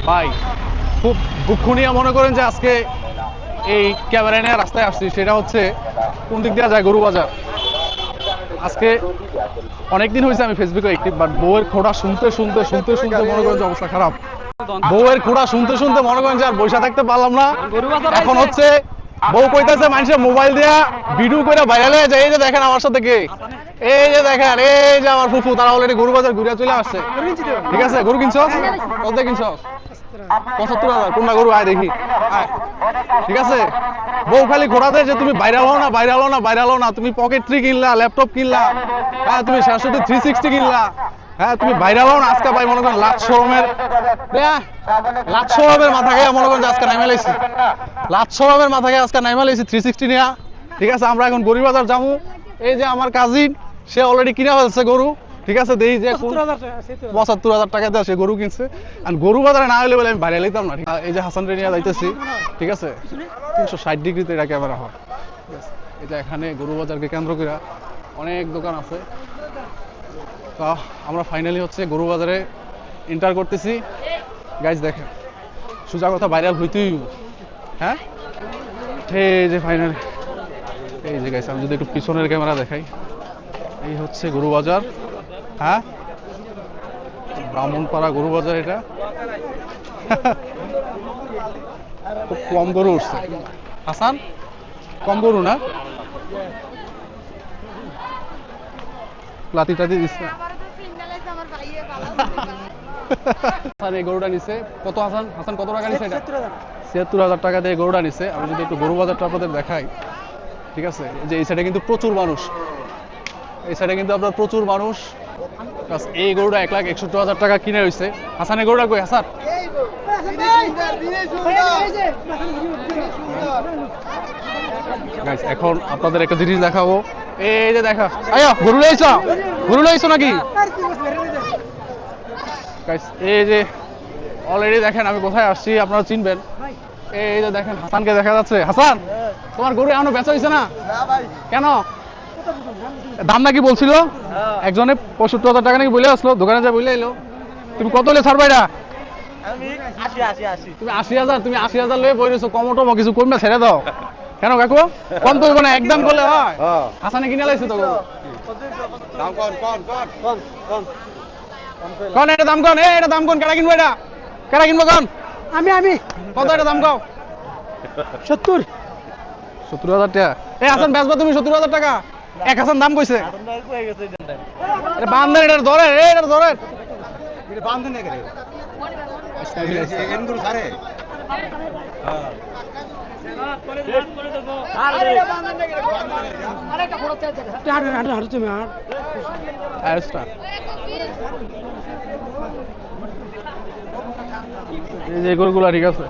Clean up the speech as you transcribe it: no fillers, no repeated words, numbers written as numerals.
ভাই খুব দুঃখ নিয়ে মনে করেন যে আজকে এই ক্যামেরা নিয়ে রাস্তায় আসছি, সেটা হচ্ছে কোন দিক দিয়ে যায় গরু বাজার। আজকে অনেকদিন হয়েছে আমি ফেসবুকে অ্যাক্টিভ, বাট বউয়ের খোঁড়া শুনতে শুনতে শুনতে শুনতে মনে করেন যে অবস্থা খারাপ। বউয়ের খোঁড়া শুনতে শুনতে মনে করেন যে আর বসে থাকতে পারলাম না। এখন হচ্ছে বউ কইতাছে মানুষের মোবাইল দিয়া ভিডিও করে ভাইরাল হয়ে যায়, এই যে দেখেন আমার সাথে কে, এই যে দেখেন এই যে আমার ফুফু, তারা অলরেডি গরু বাজার ঘুরে চলে আসছে। ঠিক আছে, গরু কিনছ? কত কিনছ? ৭৫,০০০। কোনটা গরু? আয় দেখি আয়। ঠিক আছে, বউ খালি ঘোরাতে যে তুমি ভাইরাল হও না, ভাইরাল হও না, ভাইরাল হও না। তুমি পকেট ট্রি কিনলা, ল্যাপটপ কিনলা, হ্যাঁ তুমি 360 কিনলা, হ্যাঁ তুমি ভাইরাল হও না। আজকে ভাই মনে করেন লাখ শরমের মাথা খেয়ে মনে করেন যে আজকে নাইমা লাইছি, লাখ শরমের মাথা খেয়ে আজকে নাইমা লাইছি 360 নিয়ে। ঠিক আছে, আমরা এখন গরু বাজার যাবো। এই যে আমার কাজিন, সে অলরেডি কিনে ফেলছে গরু। ঠিক আছে, দেখি যে ৭৫,০০০ টাকা দিয়ে সে গরু কিনছে। আর গরু বাজারে না হলে বলে আমি ভাইরাল হইতাম না। এই যে হাসান রে নিয়ে যাইতেছি। ঠিক আছে, ৩৬০ ডিগ্রিতে এটা ক্যামেরা হয়। এটা এখানে গরু বাজারকে কেন্দ্র করে অনেক দোকান আছে। তো আমরা ফাইনালি হচ্ছে গরু বাজারে এন্টার করতেছি। গাইজ দেখেন, সোজা কথা ভাইরাল হইতেই, হ্যাঁ এই যে ফাইনালি, এই যে গাইজ আমি যদি একটু পিছনের ক্যামেরা দেখাই, এই হচ্ছে গরু বাজার। হ্যাঁ, ব্রাহ্মণপাড়া গরু বাজার। এটা খুব কম গরু উঠছে। হাসান, কম গরু না? লাতি টাতি দিচ্ছে। এই গরুটা নিছে কত? হাসান, হাসান কত টাকা নিছে? এটা ৭৬,০০০ টাকা দিয়ে গরুটা নিছে। আমি যদি একটু গরু বাজারটা আপনাদের দেখাই। ঠিক আছে, যে এই সাইডে কিন্তু প্রচুর মানুষ, এই সাইডে কিন্তু আপনার প্রচুর মানুষ। এই গরুটা ১,৬১,০০০ টাকা কিনে হয়েছে। হাসানের গরুটা কই? হাসান, এখন আপনাদের একটা জিনিস দেখাবো। এই যে দেখা, আয়া গরু লাইছো, গরু লাইছো নাকি? এই যে অলরেডি দেখেন আমি কোথায় আসছি, আপনারা চিনবেন। এই যে দেখেন হাসানকে দেখা যাচ্ছে। হাসান, তোমার গরু এখনো বেচা হয়েছে না? কেন? দাম নাকি বলছিল একজনে ৭৫,০০০ টাকা নাকি বলে আসলো, দোকানে যা বলে এলো। তুমি কত হলে ছাড়বা এটা? তুমি ৮০,০০০, তুমি ৮০,০০০ লয়ে বই রয়েছো, কম টম কিছু কমবে ছেড়ে দাও। কেন কাকু, কম তো না, একদম করলে হয়। হাসানে কিনে লাইছে তো কোন, এটা দাম কোন? এটা দাম কোন? কেডা কিনবো এটা? কেডা কিনবো কোন? আমি কত এটা দাম কও? ৭০,০০০ টাকা। এই হাসান বেচবা তুমি ৭০,০০০ টাকা? এক হাসান দাম কইছে। এটা বান্ধেন, এটা ধরে, এটা ধরে, এটা বান্ধেন না করে সেকেন্ড গুলো সারে। এই যে গরুগুলা ঠিক আছে।